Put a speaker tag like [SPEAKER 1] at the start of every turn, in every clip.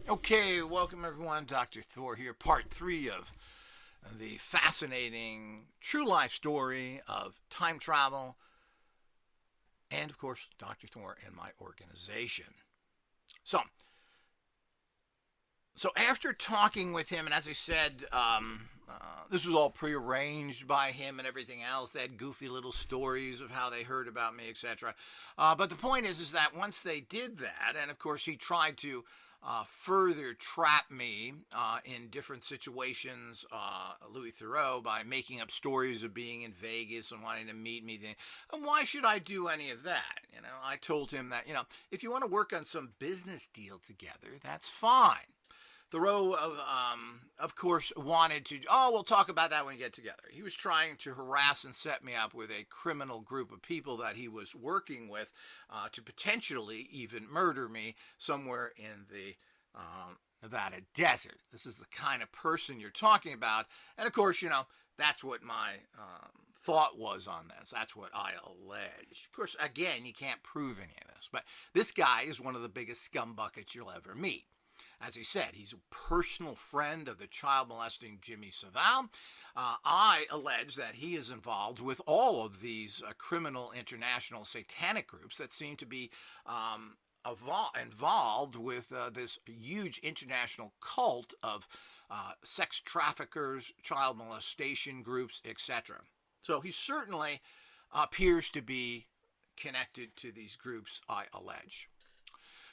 [SPEAKER 1] Okay, welcome everyone. Dr. Thor here, part 3 of the fascinating true life story of time travel, and of course, Dr. Thor and my organization. So, after talking with him, and as I said, this was all prearranged by him and everything else. They had goofy little stories of how they heard about me, etc. But the point is that once they did that, and of course he tried to further trap me in different situations, Louis Theroux, by making up stories of being in Vegas and wanting to meet me. And why should I do any of that? I told him that, if you want to work on some business deal together, that's fine. Thoreau, of course, wanted to, we'll talk about that when we get together. He was trying to harass and set me up with a criminal group of people that he was working with to potentially even murder me somewhere in the Nevada desert. This is the kind of person you're talking about. And of course, that's what my thought was on this. That's what I allege. Of course, again, you can't prove any of this. But this guy is one of the biggest scumbuckets you'll ever meet. As he said, he's a personal friend of the child molesting Jimmy Savile. I allege that he is involved with all of these criminal international satanic groups that seem to be involved with this huge international cult of sex traffickers, child molestation groups, etc. So he certainly appears to be connected to these groups, I allege.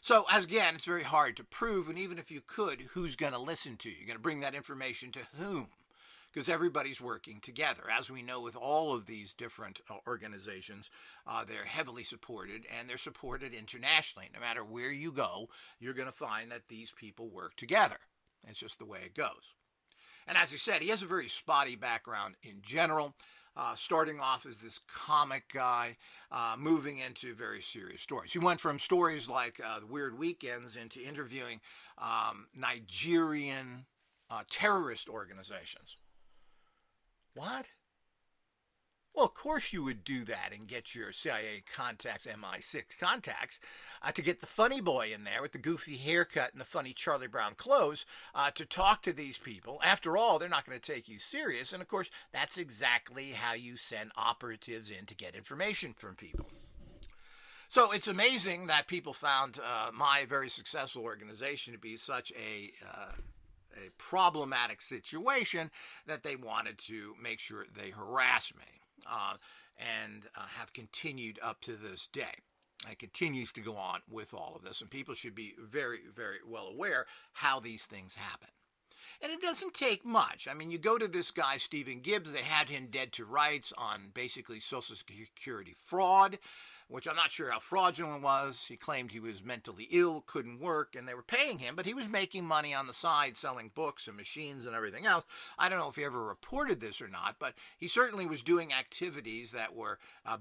[SPEAKER 1] So, as again, it's very hard to prove, and even if you could, who's going to listen to you? You're going to bring that information to whom? Because everybody's working together. As we know with all of these different organizations, they're heavily supported, and they're supported internationally. No matter where you go, you're going to find that these people work together. It's just the way it goes. And as I said, he has a very spotty background in general. Starting off as this comic guy, moving into very serious stories. He went from stories like the Weird Weekends into interviewing Nigerian terrorist organizations. What? Well, of course you would do that and get your CIA contacts, MI6 contacts, to get the funny boy in there with the goofy haircut and the funny Charlie Brown clothes to talk to these people. After all, they're not going to take you serious. And of course, that's exactly how you send operatives in to get information from people. So it's amazing that people found my very successful organization to be such a problematic situation that they wanted to make sure they harass me. And have continued up to this day. It continues to go on with all of this, and people should be very, very well aware how these things happen. And it doesn't take much. I mean, you go to this guy, Stephen Gibbs, they had him dead to rights on basically Social Security fraud, which I'm not sure how fraudulent it was. He claimed he was mentally ill, couldn't work, and they were paying him, but he was making money on the side selling books and machines and everything else. I don't know if he ever reported this or not, but he certainly was doing activities that were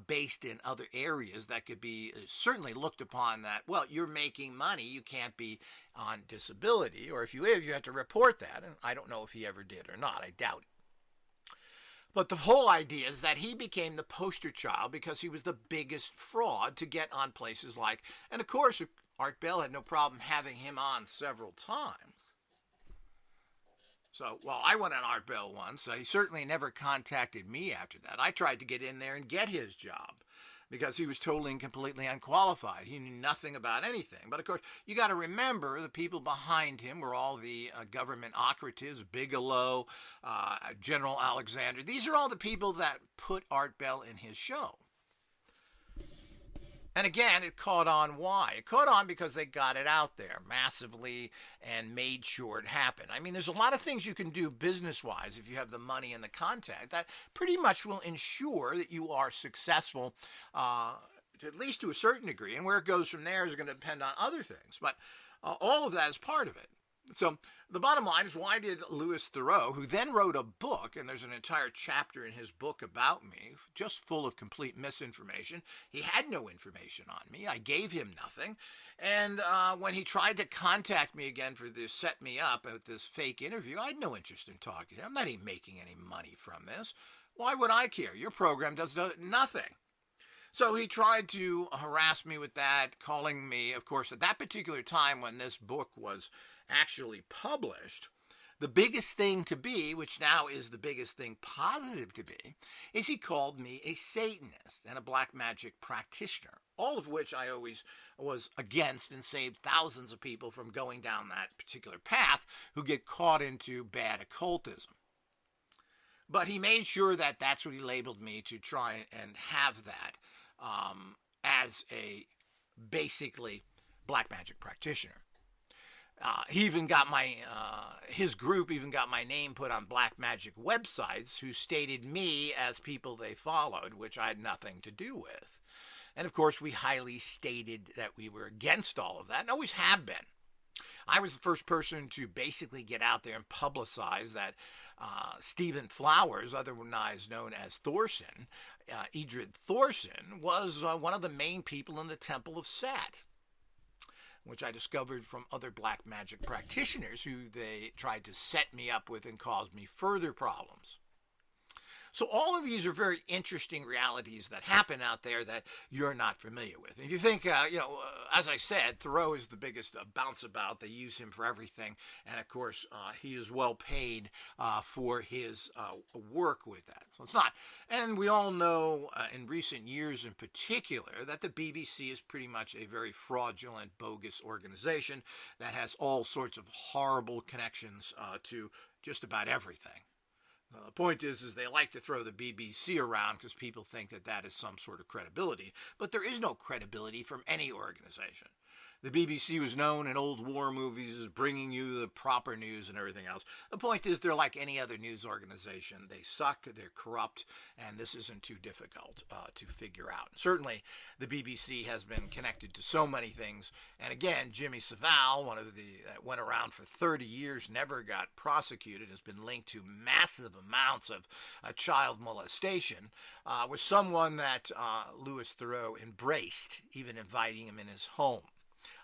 [SPEAKER 1] based in other areas that could be certainly looked upon that, well, you're making money, you can't be on disability, or if you is, you have to report that, and I don't know if he ever did or not. I doubt it. But the whole idea is that he became the poster child because he was the biggest fraud to get on places like, and of course, Art Bell had no problem having him on several times. So, well, I went on Art Bell once. He certainly never contacted me after that. I tried to get in there and get his job because he was totally and completely unqualified. He knew nothing about anything. But of course, you got to remember the people behind him were all the government operatives, Bigelow, General Alexander. These are all the people that put Art Bell in his show. And again, it caught on. Why? It caught on because they got it out there massively and made sure it happened. I mean, there's a lot of things you can do business-wise if you have the money and the contact that pretty much will ensure that you are successful, at least to a certain degree. And where it goes from there is going to depend on other things. But all of that is part of it. So the bottom line is, why did Louis Theroux, who then wrote a book, and there's an entire chapter in his book about me, just full of complete misinformation. He had no information on me. I gave him nothing. And when he tried to contact me again for this, set me up at this fake interview, I had no interest in talking to him. I'm not even making any money from this. Why would I care? Your program does nothing. So he tried to harass me with that, calling me, of course, at that particular time when this book was actually published, the biggest thing to be, which now is the biggest thing positive to be, is he called me a Satanist and a black magic practitioner, all of which I always was against and saved thousands of people from going down that particular path who get caught into bad occultism. But he made sure that that's what he labeled me, to try and have that as a basically black magic practitioner. He even got his group even got my name put on black magic websites who stated me as people they followed, which I had nothing to do with. And of course, we highly stated that we were against all of that, and always have been. I was the first person to basically get out there and publicize that Stephen Flowers, otherwise known as Thorson, Edred Thorson, was one of the main people in the Temple of Set, which I discovered from other black magic practitioners who they tried to set me up with and caused me further problems. So all of these are very interesting realities that happen out there that you're not familiar with. If you think, as I said, Thoreau is the biggest bounce about. They use him for everything. And of course, he is well paid for his work with that. So it's not. And we all know in recent years in particular that the BBC is pretty much a very fraudulent, bogus organization that has all sorts of horrible connections to just about everything. The point is they like to throw the BBC around because people think that that is some sort of credibility. But there is no credibility from any organization. The BBC was known in old war movies as bringing you the proper news and everything else. The point is they're like any other news organization. They suck, they're corrupt, and this isn't too difficult to figure out. Certainly, the BBC has been connected to so many things. And again, Jimmy Savile, one of the that went around for 30 years, never got prosecuted, has been linked to massive amounts of child molestation, was someone that Louis Thoreau embraced, even inviting him in his home.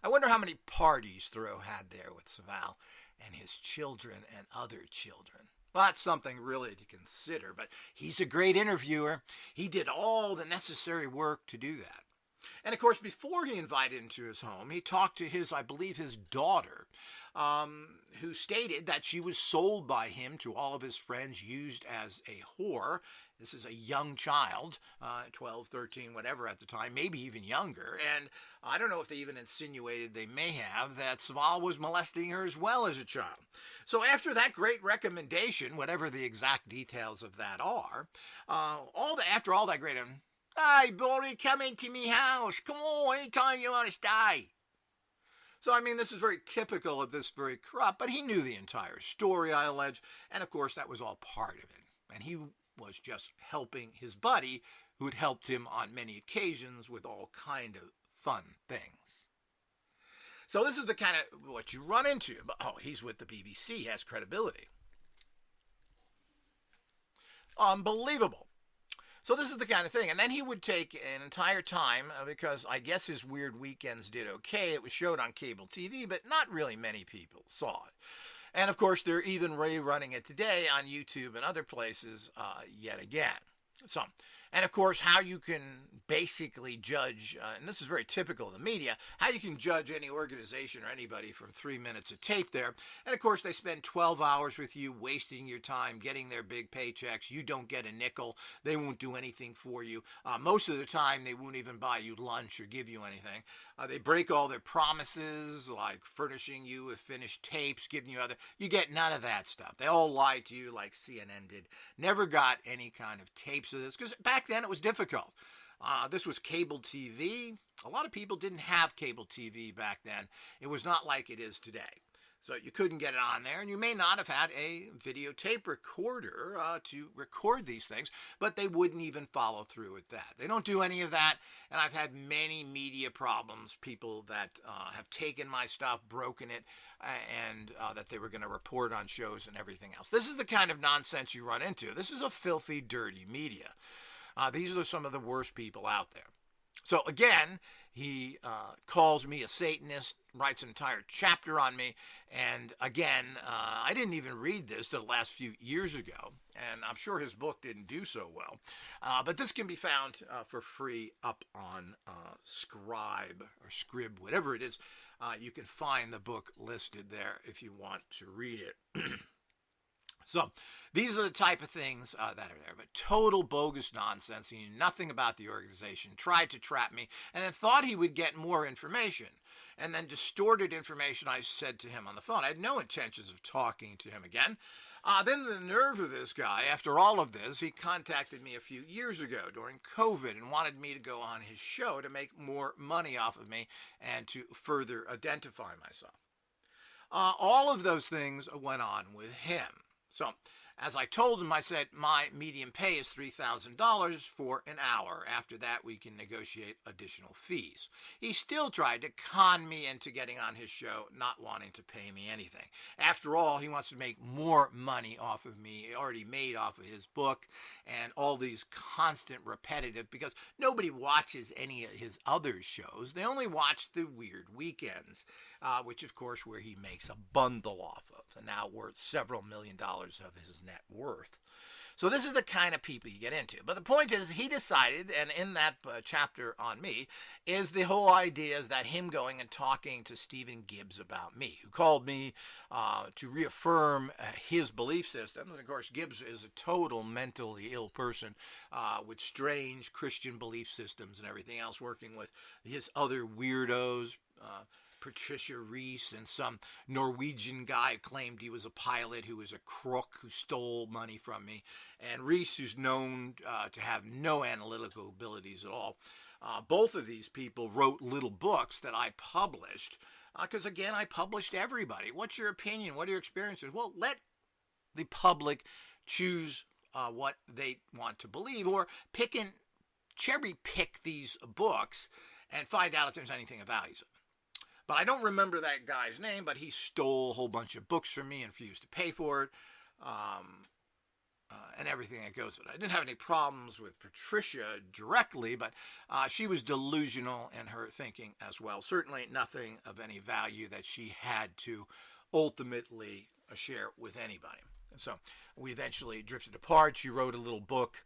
[SPEAKER 1] I wonder how many parties Thoreau had there with Savile and his children and other children. Well, that's something really to consider, but he's a great interviewer. He did all the necessary work to do that. And of course, before he invited him to his home, he talked to I believe his daughter, who stated that she was sold by him to all of his friends, used as a whore. This is a young child, 12, 13, whatever at the time, maybe even younger. And I don't know if they even insinuated, they may have, that Savile was molesting her as well as a child. So after that great recommendation, whatever the exact details of that are, after all that great, hey, buddy, come into me house. Come on, anytime you want to stay. So, I mean, this is very typical of this very corrupt, but he knew the entire story, I allege, and of course that was all part of it. And he was just helping his buddy, who had helped him on many occasions with all kind of fun things. So this is the kind of what you run into. He's with the BBC, he has credibility. Unbelievable. So this is the kind of thing. And then he would take an entire time, because I guess his Weird Weekends did okay. It was showed on cable TV, but not really many people saw it. And of course, they're even rerunning it today on YouTube and other places yet again. So, and of course, how you can basically judge, and this is very typical of the media, how you can judge any organization or anybody from 3 minutes of tape there. And of course, they spend 12 hours with you, wasting your time, getting their big paychecks. You don't get a nickel. They won't do anything for you. Most of the time, they won't even buy you lunch or give you anything. They break all their promises, like furnishing you with finished tapes, giving you you get none of that stuff. They all lie to you like CNN did. Never got any kind of tapes of this, because back then it was difficult. This was cable TV. A lot of people didn't have cable TV back then. It was not like it is today. So you couldn't get it on there, and you may not have had a videotape recorder to record these things, but they wouldn't even follow through with that. They don't do any of that, and I've had many media problems, people that have taken my stuff, broken it, and that they were going to report on shows and everything else. This is the kind of nonsense you run into. This is a filthy, dirty media. These are some of the worst people out there. So again, he calls me a Satanist, writes an entire chapter on me, and again, I didn't even read this till the last few years ago, and I'm sure his book didn't do so well. But this can be found for free up on Scribe or Scrib, whatever it is. You can find the book listed there if you want to read it. So these are the type of things that are there, but total bogus nonsense. He knew nothing about the organization, tried to trap me, and then thought he would get more information, and then distorted information I said to him on the phone. I had no intentions of talking to him again. Then the nerve of this guy, after all of this, he contacted me a few years ago during COVID and wanted me to go on his show to make more money off of me and to further identify myself. All of those things went on with him. So, as I told him, I said, my median pay is $3,000 for an hour. After that, we can negotiate additional fees. He still tried to con me into getting on his show, not wanting to pay me anything. After all, he wants to make more money off of me. He already made off of his book and all these constant repetitive, because nobody watches any of his other shows. They only watch the Weird Weekends, which, of course, where he makes a bundle off of, and now worth several $1 million of his net worth. So this is the kind of people you get into. But the point is, he decided, and in that chapter on me, is the whole idea is that him going and talking to Stephen Gibbs about me, who called me to reaffirm his belief system. And of course, Gibbs is a total mentally ill person with strange Christian belief systems and everything else, working with his other weirdos, Patricia Reese, and some Norwegian guy who claimed he was a pilot who was a crook who stole money from me. And Reese, who's known to have no analytical abilities at all. Both of these people wrote little books that I published because, again, I published everybody. What's your opinion? What are your experiences? Well, let the public choose what they want to believe, or cherry pick these books and find out if there's anything of value. But I don't remember that guy's name, but he stole a whole bunch of books from me and refused to pay for it, and everything that goes with it. I didn't have any problems with Patricia directly, but she was delusional in her thinking as well. Certainly nothing of any value that she had to ultimately share with anybody. So we eventually drifted apart. She wrote a little book.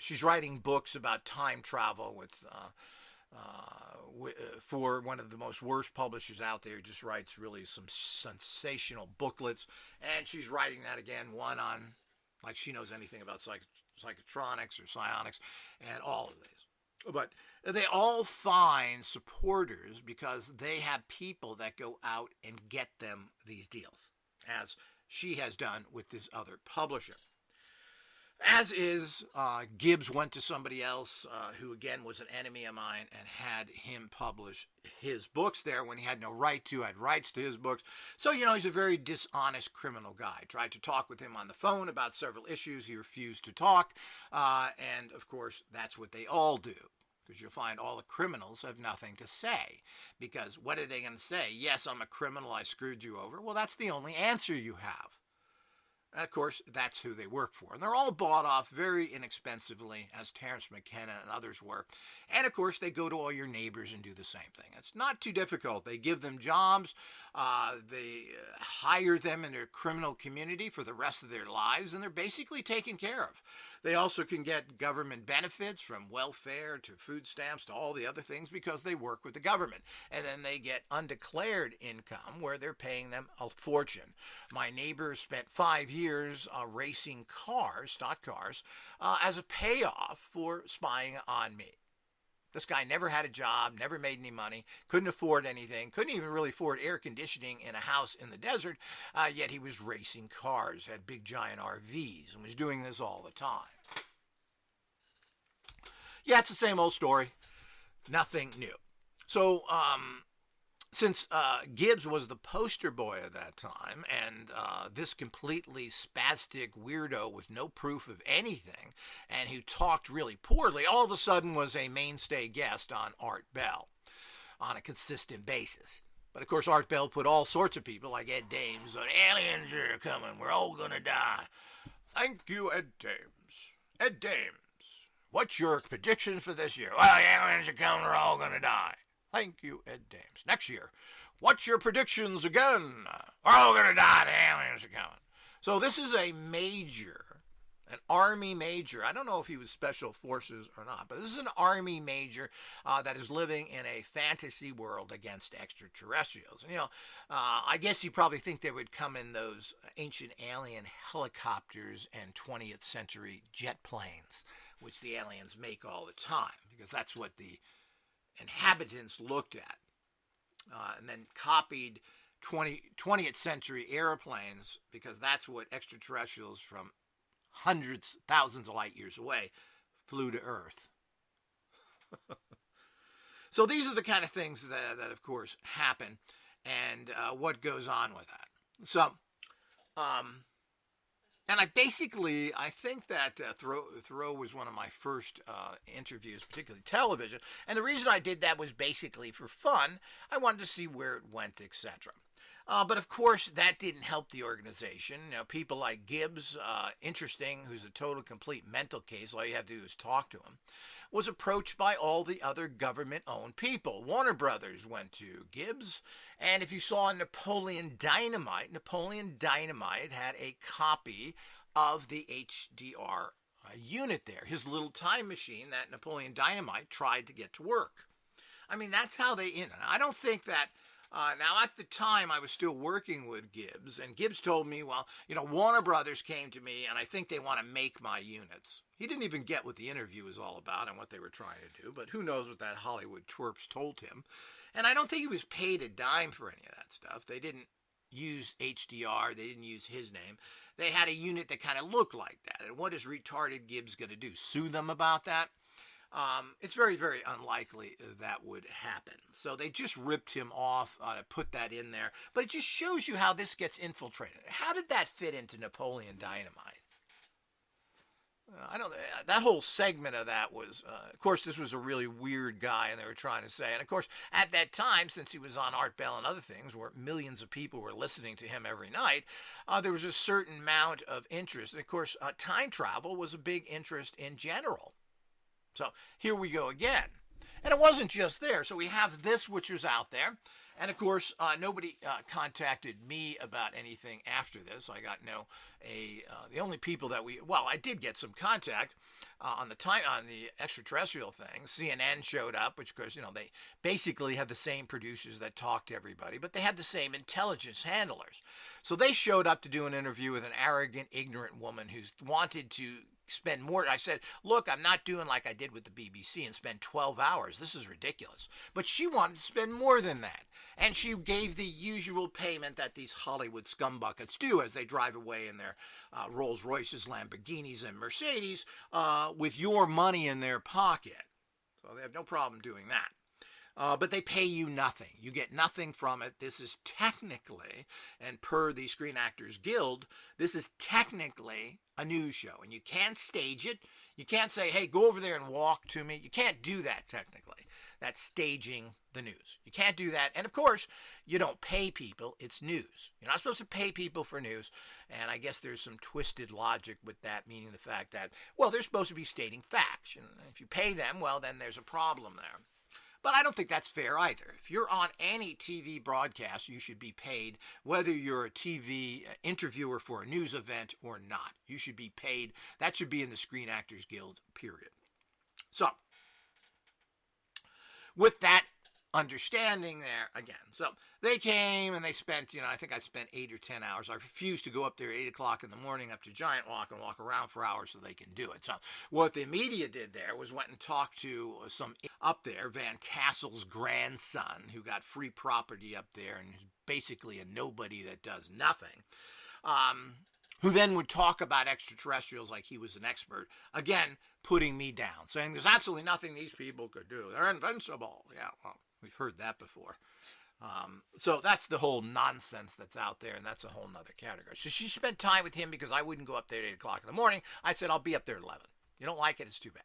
[SPEAKER 1] She's writing books about time travel with... for one of the most worst publishers out there, who just writes really some sensational booklets, and she's writing that again, one on, like she knows anything about psychotronics or psionics and all of these. But they all find supporters because they have people that go out and get them these deals, as she has done with this other publisher. As is, Gibbs went to somebody else who, again, was an enemy of mine and had him publish his books there when he had no right to, had rights to his books. So, he's a very dishonest criminal guy. Tried to talk with him on the phone about several issues. He refused to talk. And, of course, that's what they all do. Because you'll find all the criminals have nothing to say. Because what are they going to say? Yes, I'm a criminal. I screwed you over. Well, that's the only answer you have. And, of course, that's who they work for. And they're all bought off very inexpensively, as Terrence McKenna and others were. And, of course, they go to all your neighbors and do the same thing. It's not too difficult. They give them jobs. They hire them in their criminal community for the rest of their lives, and they're basically taken care of. They also can get government benefits, from welfare to food stamps to all the other things, because they work with the government. And then they get undeclared income where they're paying them a fortune. My neighbor spent 5 years racing cars, stock cars, as a payoff for spying on me. This guy never had a job, never made any money, couldn't afford anything, couldn't even really afford air conditioning in a house in the desert, yet he was racing cars, had big giant RVs, and was doing this all the time. Yeah, it's the same old story. Nothing new. So, since Gibbs was the poster boy at that time, and this completely spastic weirdo with no proof of anything, and who talked really poorly, all of a sudden was a mainstay guest on Art Bell on a consistent basis. But of course, Art Bell put all sorts of people, like Ed Dames, on aliens are coming, we're all gonna die. Thank you, Ed Dames. Ed Dames. What's your predictions for this year? Well, the aliens are coming, we're all going to die. Thank you, Ed Dames. Next year, what's your predictions again? We're all going to die, the aliens are coming. So this is a major, an Army major. I don't know if he was Special Forces or not, but this is an Army major that is living in a fantasy world against extraterrestrials. And, I guess you probably think they would come in those ancient alien helicopters and 20th century jet planes, which the aliens make all the time, because that's what the inhabitants looked at, and then copied 20th century airplanes, because that's what extraterrestrials from hundreds, thousands of light years away flew to Earth. So these are the kind of things that of course, happen, and what goes on with that. So, and I think that Thoreau was one of my first interviews, particularly television, and the reason I did that was basically for fun. I wanted to see where it went, etc. But of course, that didn't help the organization. People like Gibbs, interesting, who's a total complete mental case, all you have to do is talk to him, was approached by all the other government-owned people. Warner Brothers went to Gibbs, and if you saw Napoleon Dynamite had a copy of the HDR unit there, his little time machine that Napoleon Dynamite tried to get to work. I mean, that's how they, I don't think that, now at the time I was still working with Gibbs, and Gibbs told me, well, Warner Brothers came to me and I think they want to make my units. He didn't even get what the interview was all about and what they were trying to do, but who knows what that Hollywood twerps told him. And I don't think he was paid a dime for any of that stuff. They didn't use HDR, they didn't use his name. They had a unit that kind of looked like that. And what is retarded Gibbs going to do? Sue them about that? It's very, very unlikely that would happen. So they just ripped him off to put that in there. But it just shows you how this gets infiltrated. How did that fit into Napoleon Dynamite? I don't. That whole segment of that was, of course, this was a really weird guy, and they were trying to say. And of course, at that time, since he was on Art Bell and other things, where millions of people were listening to him every night, there was a certain amount of interest. And of course, time travel was a big interest in general. So here we go again. And it wasn't just there. So we have this, which is out there. And of course, nobody contacted me about anything after this. I got the only people that I did get some contact on the extraterrestrial thing. CNN showed up, which of course, they basically have the same producers that talk to everybody, but they have the same intelligence handlers. So they showed up to do an interview with an arrogant, ignorant woman who wanted to spend more. I said, look, I'm not doing like I did with the BBC and spend 12 hours. This is ridiculous. But she wanted to spend more than that. And she gave the usual payment that these Hollywood scumbuckets do as they drive away in their Rolls Royces, Lamborghinis, and Mercedes with your money in their pocket. So they have no problem doing that. But they pay you nothing. You get nothing from it. This is technically, and per the Screen Actors Guild, this is technically a news show. And you can't stage it. You can't say, hey, go over there and walk to me. You can't do that technically. That's staging the news. You can't do that. And of course, you don't pay people. It's news. You're not supposed to pay people for news. And I guess there's some twisted logic with that, meaning the fact that, well, they're supposed to be stating facts. And if you pay them, well, then there's a problem there. But I don't think that's fair either. If you're on any TV broadcast, you should be paid, whether you're a TV interviewer for a news event or not. You should be paid. That should be in the Screen Actors Guild, period. So, with that understanding there, again, so they came and they spent, I think I spent 8 or 10 hours. I refused to go up there at 8 o'clock in the morning up to Giant Walk and walk around for hours so they can do it. So what the media did there was went and talked to some up there, Van Tassel's grandson, who got free property up there and is basically a nobody that does nothing. Who then would talk about extraterrestrials like he was an expert, again, putting me down, saying there's absolutely nothing these people could do. They're invincible. Yeah, well, we've heard that before. So that's the whole nonsense that's out there, and that's a whole nother category. So she spent time with him because I wouldn't go up there at 8 o'clock in the morning. I said, I'll be up there at 11. You don't like it, it's too bad.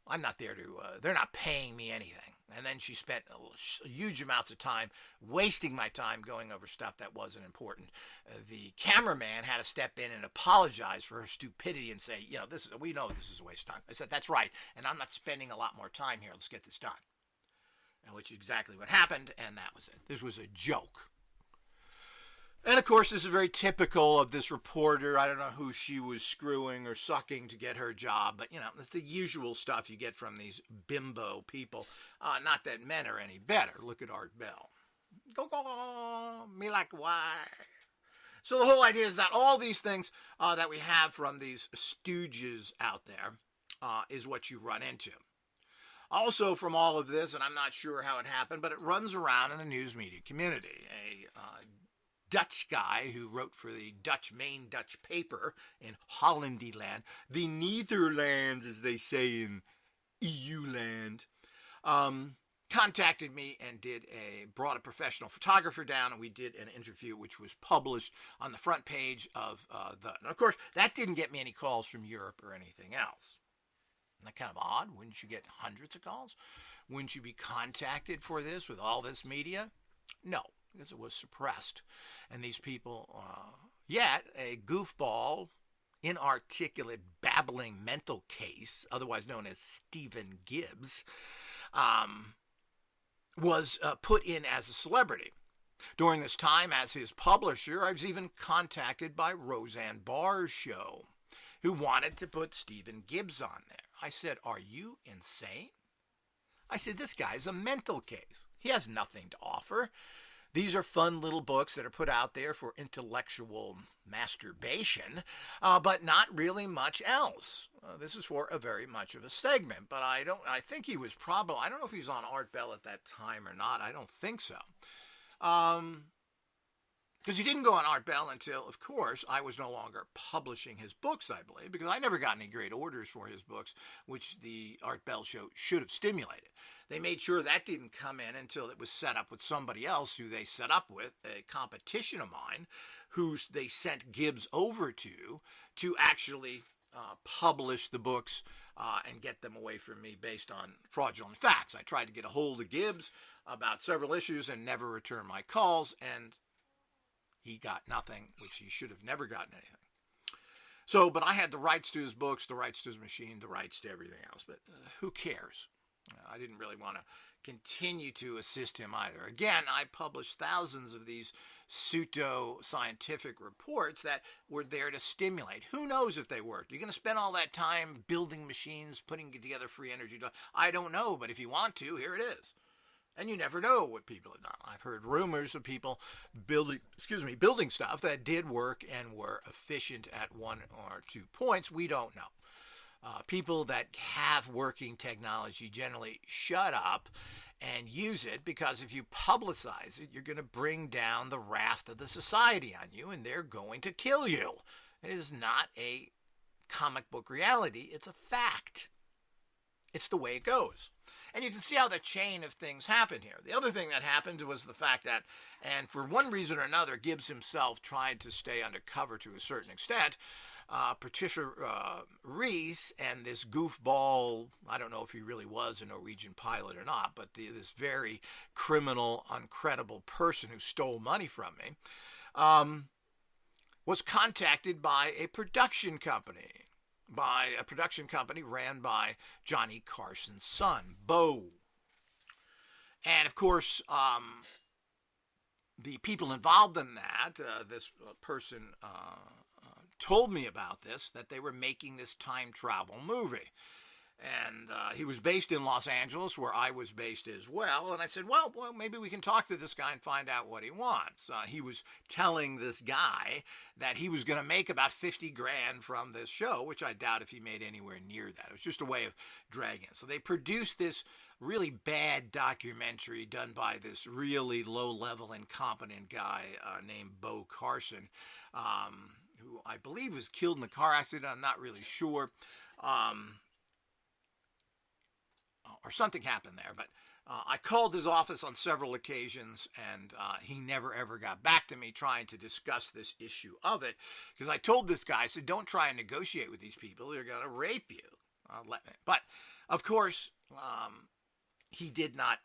[SPEAKER 1] I'm not there to, they're not paying me anything. And then she spent huge amounts of time wasting my time going over stuff that wasn't important. The cameraman had to step in and apologize for her stupidity and say, we know this is a waste of time. I said, that's right, and I'm not spending a lot more time here. Let's get this done. And which is exactly what happened, and that was it. This was a joke. And of course, this is very typical of this reporter. I don't know who she was screwing or sucking to get her job, but it's the usual stuff you get from these bimbo people. Not that men are any better. Look at Art Bell. Go, me like why? So the whole idea is that all these things that we have from these stooges out there is what you run into. Also, from all of this, and I'm not sure how it happened, but it runs around in the news media community. A Dutch guy who wrote for the main Dutch paper in Hollandyland, the Netherlands, as they say in EU land, contacted me and brought a professional photographer down, and we did an interview which was published on the front page of and of course, that didn't get me any calls from Europe or anything else. Isn't that kind of odd? Wouldn't you get hundreds of calls? Wouldn't you be contacted for this with all this media? No, because it was suppressed. And these people, yet a goofball, inarticulate, babbling mental case, otherwise known as Stephen Gibbs, was put in as a celebrity. During this time, as his publisher, I was even contacted by Roseanne Barr's show, who wanted to put Stephen Gibbs on there. I said, are you insane? I said, this guy's a mental case. He has nothing to offer. These are fun little books that are put out there for intellectual masturbation, but not really much else. This is for a very much of a segment, but I think he was I don't know if he was on Art Bell at that time or not. I don't think so. Because he didn't go on Art Bell until, of course, I was no longer publishing his books, I believe, because I never got any great orders for his books, which the Art Bell show should have stimulated. They made sure that didn't come in until it was set up with somebody else who they set up with, a competition of mine, who they sent Gibbs over to actually publish the books and get them away from me based on fraudulent facts. I tried to get a hold of Gibbs about several issues and never returned my calls, and he got nothing, which he should have never gotten anything. So, but I had the rights to his books, the rights to his machine, the rights to everything else. But who cares? I didn't really want to continue to assist him either. Again, I published thousands of these pseudo-scientific reports that were there to stimulate. Who knows if they worked? You're going to spend all that time building machines, putting together free energy. I don't know, but if you want to, here it is. And you never know what people have done. I've heard rumors of people building stuff that did work and were efficient at 1 or 2 points. We don't know. People that have working technology generally shut up and use it, because if you publicize it, you're going to bring down the wrath of the society on you, and they're going to kill you. It is not a comic book reality. It's a fact. It's the way it goes. And you can see how the chain of things happened here. The other thing that happened was the fact that, and for one reason or another, Gibbs himself tried to stay undercover to a certain extent. Patricia Reese and this goofball, I don't know if he really was a Norwegian pilot or not, but this very criminal, uncredible person who stole money from me, was contacted by a production company. Ran by Johnny Carson's son, Bo. And of course, the people involved in that, this person told me about this, that they were making this time travel movie. And he was based in Los Angeles, where I was based as well. And I said, well, maybe we can talk to this guy and find out what he wants. He was telling this guy that he was going to make about $50,000 from this show, which I doubt if he made anywhere near that. It was just a way of dragging it. So they produced this really bad documentary done by this really low-level, incompetent guy named Bo Carson, who I believe was killed in a car accident. I'm not really sure. Or something happened there, but I called his office on several occasions, and he never ever got back to me trying to discuss this issue of it, because I told this guy, I said, don't try and negotiate with these people. They're going to rape you. But, of course, he did not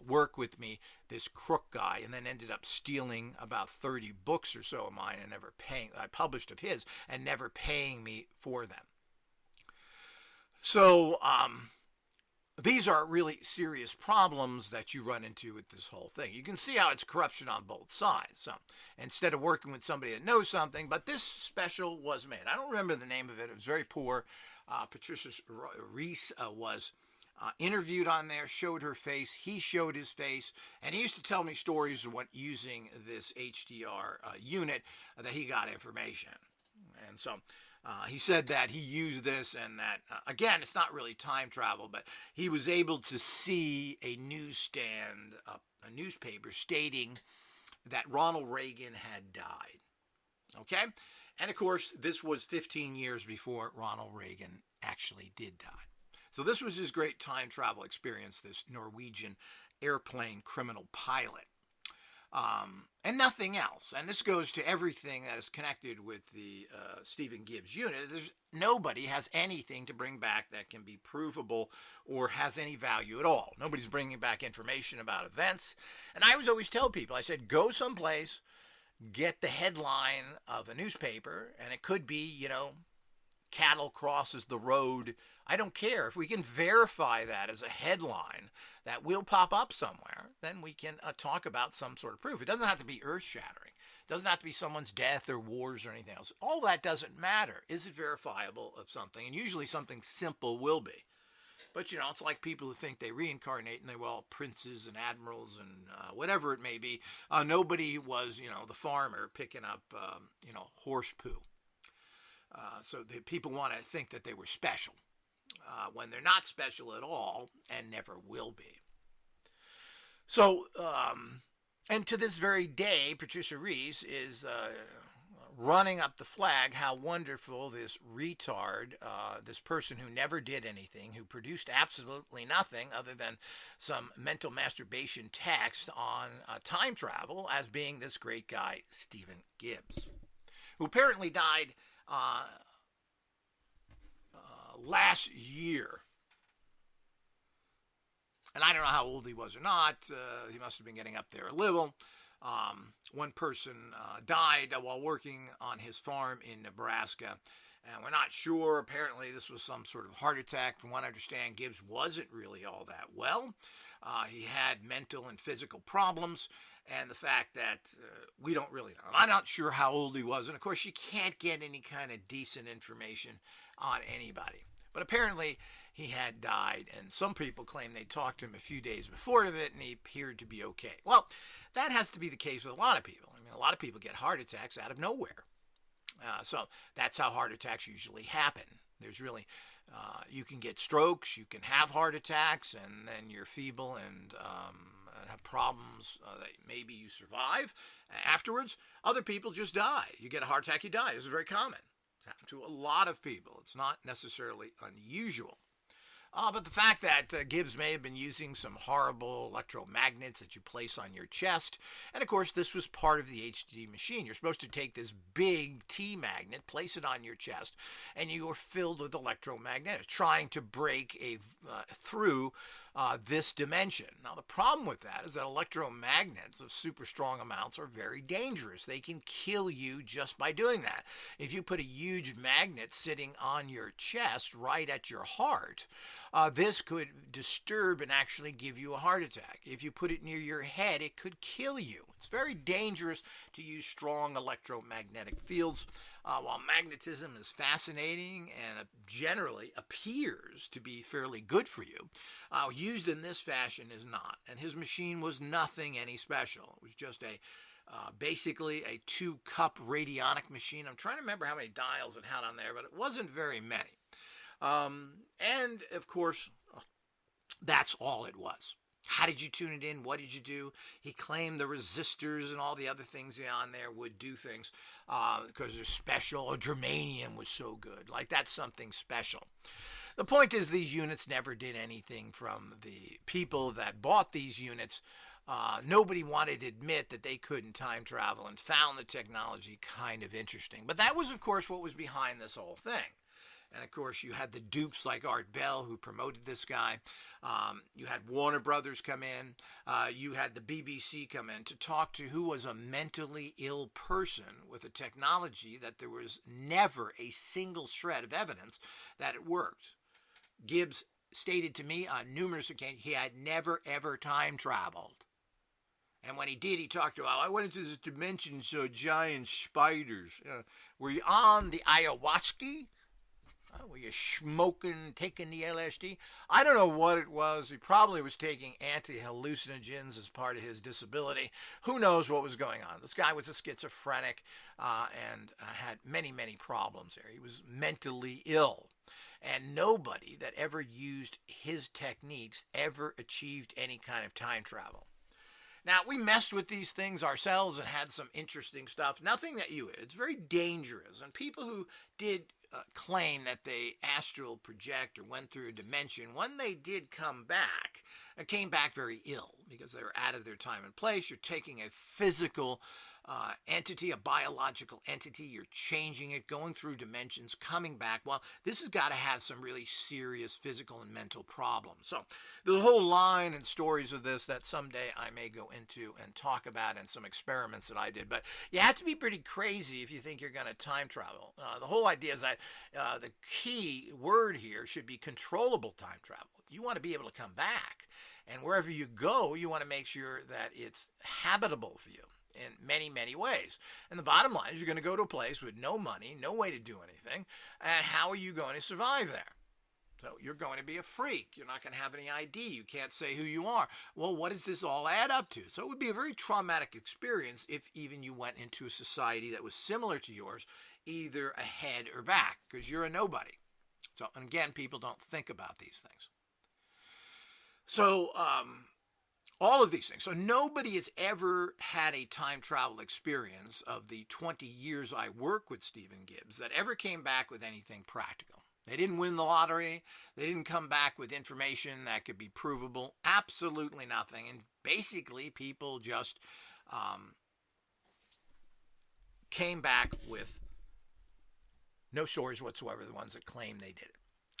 [SPEAKER 1] work with me, this crook guy, and then ended up stealing about 30 books or so of mine and never paying. I published of his and never paying me for them. So these are really serious problems that you run into with this whole thing. You can see how it's corruption on both sides. So instead of working with somebody that knows something, but this special was made. I don't remember the name of it. It was very poor. Patricia Reese was interviewed on there, showed her face. He showed his face, and he used to tell me stories of what using this HDR unit that he got information. And so he said that he used this and that, again, it's not really time travel, but he was able to see a newsstand, a newspaper stating that Ronald Reagan had died. Okay? And of course, this was 15 years before Ronald Reagan actually did die. So this was his great time travel experience, this Norwegian airplane criminal pilot. And nothing else. And this goes to everything that is connected with the Stephen Gibbs unit. Nobody has anything to bring back that can be provable or has any value at all. Nobody's bringing back information about events. And I always tell people, I said, go someplace, get the headline of a newspaper, and it could be, cattle crosses the road. I don't care. If we can verify that as a headline that will pop up somewhere, then we can talk about some sort of proof. It doesn't have to be earth-shattering. It doesn't have to be someone's death or wars or anything else. All that doesn't matter. Is it verifiable of something? And usually something simple will be. But, it's like people who think they reincarnate and they were all princes and admirals and whatever it may be. Nobody was, the farmer picking up, horse poo. So the people want to think that they were special when they're not special at all and never will be. So, and to this very day, Patricia Reese is running up the flag how wonderful this retard, this person who never did anything, who produced absolutely nothing other than some mental masturbation text on time travel, as being this great guy, Stephen Gibbs, who apparently died last year. And I don't know how old he was or not. He must have been getting up there a little. One person died while working on his farm in Nebraska. And we're not sure. Apparently this was some sort of heart attack. From what I understand, Gibbs wasn't really all that well. He had mental and physical problems. And the fact that we don't really know. I'm not sure how old he was. And of course, you can't get any kind of decent information on anybody. But apparently, he had died. And some people claim they talked to him a few days before it, and he appeared to be okay. Well, that has to be the case with a lot of people. I mean, a lot of people get heart attacks out of nowhere. So that's how heart attacks usually happen. There's really, you can get strokes, you can have heart attacks, and then you're feeble and have problems that maybe you survive afterwards. Other people just die. You get a heart attack, you die. This is very common. It's happened to a lot of people. It's not necessarily unusual. But the fact that Gibbs may have been using some horrible electromagnets that you place on your chest, and of course this was part of the HD machine. You're supposed to take this big T magnet, place it on your chest, and you are filled with electromagnetics, trying to break through this dimension. Now the problem with that is that electromagnets of super strong amounts are very dangerous. They can kill you just by doing that. If you put a huge magnet sitting on your chest right at your heart, this could disturb and actually give you a heart attack. If you put it near your head, it could kill you. It's very dangerous to use strong electromagnetic fields. While magnetism is fascinating and generally appears to be fairly good for you, used in this fashion is not. And his machine was nothing any special. It was just basically a 2-cup radionic machine. I'm trying to remember how many dials it had on there, but it wasn't very many. And of course, that's all it was. How did you tune it in? What did you do? He claimed the resistors and all the other things on there would do things because they're special. Or germanium was so good. Like, that's something special. The point is, these units never did anything from the people that bought these units. Nobody wanted to admit that they couldn't time travel and found the technology kind of interesting. But that was, of course, what was behind this whole thing. And of course, you had the dupes like Art Bell who promoted this guy. You had Warner Brothers come in. You had the BBC come in to talk to who was a mentally ill person with a technology that there was never a single shred of evidence that it worked. Gibbs stated to me on numerous occasions he had never ever time traveled. And when he did, he talked about, I went into this dimension, so giant spiders. Were you on the ayahuasca? Were you smoking, taking the LSD? I don't know what it was. He probably was taking anti-hallucinogens as part of his disability. Who knows what was going on? This guy was a schizophrenic and had many, many problems there. He was mentally ill. And nobody that ever used his techniques ever achieved any kind of time travel. Now, we messed with these things ourselves and had some interesting stuff. Nothing that you would. It's very dangerous. And people who did claim that they astral project or went through a dimension, when they did come back, came back very ill because they were out of their time and place. You're taking a physical entity, a biological entity. You're changing it, going through dimensions, coming back. Well, this has got to have some really serious physical and mental problems. So there's a whole line and stories of this that someday I may go into and talk about, and some experiments that I did. But you have to be pretty crazy if you think you're going to time travel. The whole idea is that the key word here should be controllable time travel. You want to be able to come back. And wherever you go, you want to make sure that it's habitable for you in many, many ways. And the bottom line is you're going to go to a place with no money, no way to do anything. And how are you going to survive there? So you're going to be a freak. You're not going to have any ID. You can't say who you are. Well, what does this all add up to? So it would be a very traumatic experience if even you went into a society that was similar to yours, either ahead or back, because you're a nobody. So, and again, people don't think about these things. So, all of these things. So nobody has ever had a time travel experience of the 20 years I work with Stephen Gibbs that ever came back with anything practical. They didn't win the lottery. They didn't come back with information that could be provable. Absolutely nothing. And basically people just came back with no stories whatsoever, the ones that claim they did it.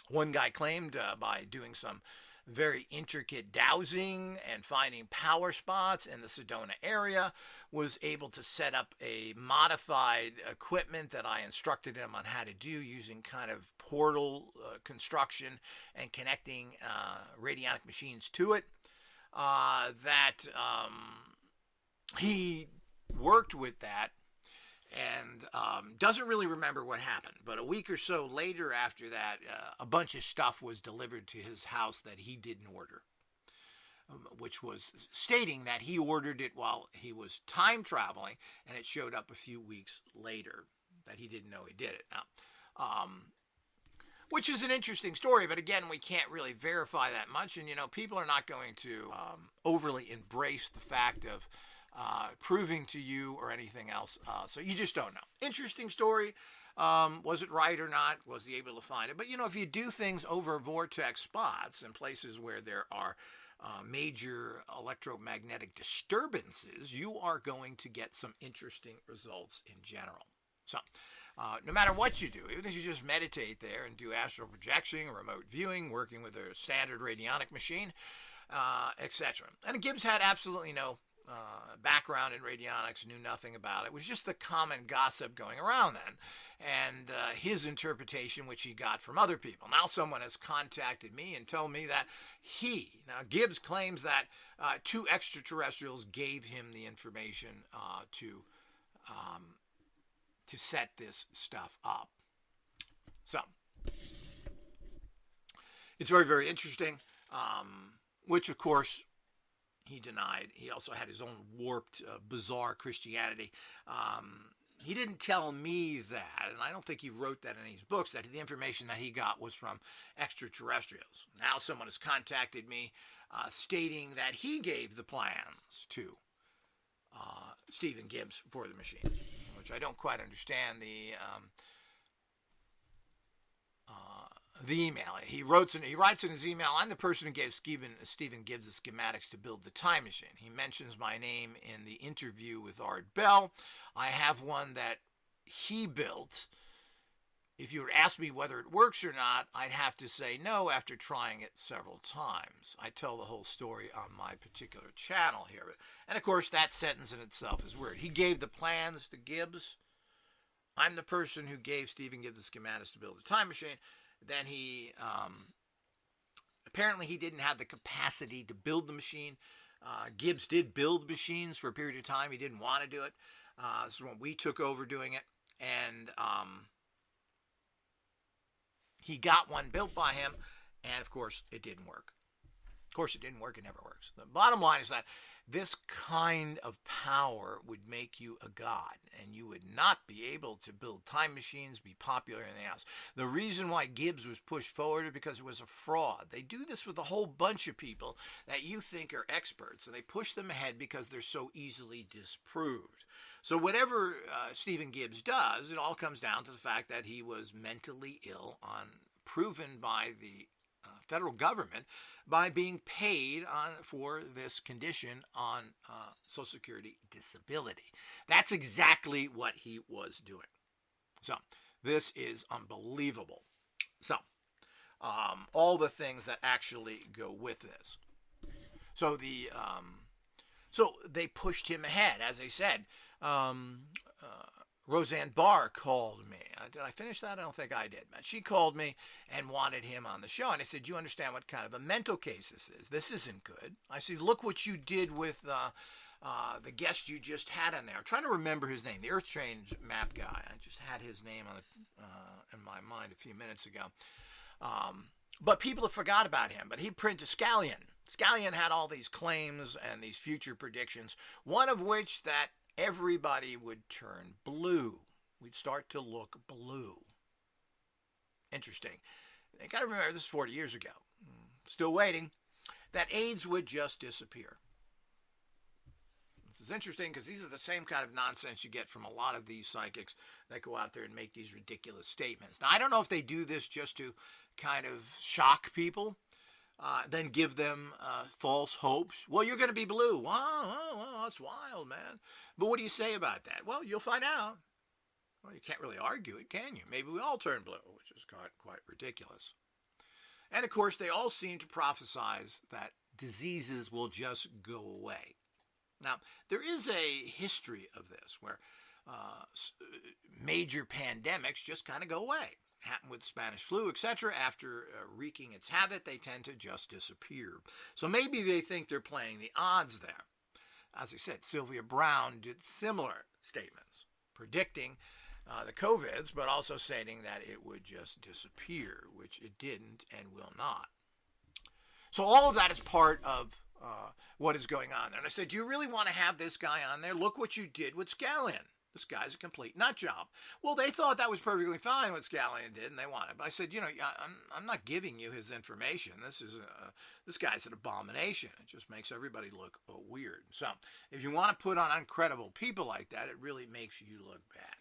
[SPEAKER 1] One guy claimed by doing some very intricate dowsing and finding power spots in the Sedona area, was able to set up a modified equipment that I instructed him on how to do using kind of portal construction and connecting radionic machines to it. He worked with that and doesn't really remember what happened. But a week or so later after that, a bunch of stuff was delivered to his house that he didn't order, which was stating that he ordered it while he was time traveling, and it showed up a few weeks later that he didn't know he did it. Now, which is an interesting story, but again, we can't really verify that much, and people are not going to overly embrace the fact of proving to you or anything else. So you just don't know. Interesting story. Was it right or not? Was he able to find it? But if you do things over vortex spots in places where there are major electromagnetic disturbances, you are going to get some interesting results in general. So no matter what you do, even if you just meditate there and do astral projection, remote viewing, working with a standard radionic machine, etc. And Gibbs had absolutely no background in radionics, knew nothing about it. It was just the common gossip going around then, and his interpretation, which he got from other people. Now someone has contacted me and told me that now Gibbs claims that two extraterrestrials gave him the information to set this stuff up. So it's very, very interesting, which of course he denied. He also had his own warped, bizarre Christianity. He didn't tell me that, and I don't think he wrote that in his books, that the information that he got was from extraterrestrials. Now someone has contacted me stating that he gave the plans to Stephen Gibbs for the machine, which I don't quite understand the email. He writes in his email, I'm the person who gave Stephen Gibbs the schematics to build the time machine. He mentions my name in the interview with Art Bell. I have one that he built. If you were to ask me whether it works or not, I'd have to say no after trying it several times. I tell the whole story on my particular channel here. And of course, that sentence in itself is weird. He gave the plans to Gibbs. I'm the person who gave Stephen Gibbs the schematics to build a time machine. Then he, apparently he didn't have the capacity to build the machine. Gibbs did build machines for a period of time. He didn't want to do it. This is when we took over doing it. And he got one built by him, and of course, it didn't work. Of course, it didn't work. It never works. The bottom line is that this kind of power would make you a god, and you would not be able to build time machines, be popular, or anything else. The reason why Gibbs was pushed forward is because it was a fraud. They do this with a whole bunch of people that you think are experts, and they push them ahead because they're so easily disproved. So whatever Stephen Gibbs does, it all comes down to the fact that he was mentally ill, proven by the federal government by being paid for this condition on Social Security disability. That's exactly what he was doing. So this is unbelievable. So all the things that actually go with this. So so they pushed him ahead, as I said. Roseanne Barr called me. Did I finish that? I don't think I did, man. She called me and wanted him on the show. And I said, you understand what kind of a mental case this is? This isn't good. I said, look what you did with the guest you just had on there. I'm trying to remember his name, the Earth Change map guy. I just had his name in my mind a few minutes ago. But people have forgot about him. But he printed Scallion. Scallion had all these claims and these future predictions, one of which that everybody would turn blue. We'd start to look blue. Interesting. You got to remember, this is 40 years ago. Still waiting. That AIDS would just disappear. This is interesting because these are the same kind of nonsense you get from a lot of these psychics that go out there and make these ridiculous statements. Now, I don't know if they do this just to kind of shock people, then give them false hopes. Well, you're going to be blue. Wow, that's wild, man. But what do you say about that? Well, you'll find out. Well, you can't really argue it, can you? Maybe we all turn blue, which is quite ridiculous. And, of course, they all seem to prophesize that diseases will just go away. Now, there is a history of this where major pandemics just kind of go away. Happened with Spanish flu, etc. After wreaking its havoc, they tend to just disappear. So maybe they think they're playing the odds there. As I said, Sylvia Browne did similar statements, predicting the COVIDs, but also stating that it would just disappear, which it didn't and will not. So all of that is part of what is going on there. And I said, do you really want to have this guy on there? Look what you did with Scallion. This guy's a complete nut job. Well, they thought that was perfectly fine what Scallion did, and they wanted. But I said, I'm not giving you his information. This guy's an abomination. It just makes everybody look weird. So if you want to put on uncredible people like that, it really makes you look bad.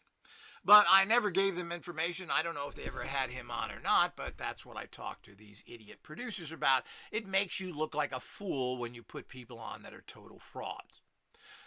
[SPEAKER 1] But I never gave them information. I don't know if they ever had him on or not, but that's what I talk to these idiot producers about. It makes you look like a fool when you put people on that are total frauds.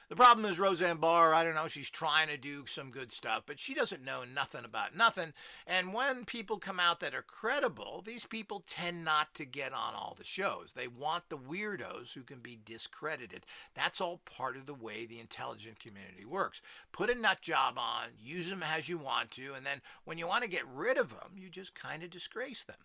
[SPEAKER 1] The problem is Roseanne Barr, I don't know, she's trying to do some good stuff, but she doesn't know nothing about nothing. And when people come out that are credible, these people tend not to get on all the shows. They want the weirdos who can be discredited. That's all part of the way the intelligent community works. Put a nut job on, use them as you want to, and then when you want to get rid of them, you just kind of disgrace them.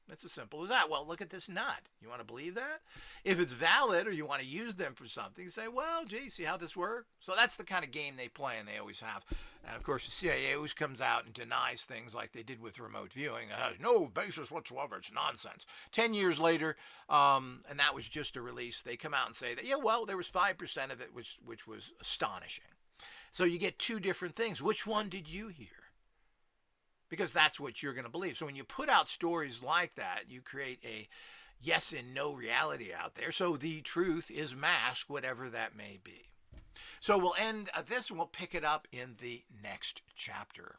[SPEAKER 1] It's as simple as that. Well, look at this nut. You want to believe that? If it's valid or you want to use them for something, say, well, gee, see how this works? So that's the kind of game they play, and they always have. And, of course, the CIA always comes out and denies things like they did with remote viewing. It has no basis whatsoever. It's nonsense. 10 years later, and that was just a release, they come out and say that, yeah, well, there was 5% of it, which was astonishing. So you get two different things. Which one did you hear? Because that's what you're going to believe. So when you put out stories like that, you create a yes and no reality out there. So the truth is masked, whatever that may be. So we'll end this and we'll pick it up in the next chapter.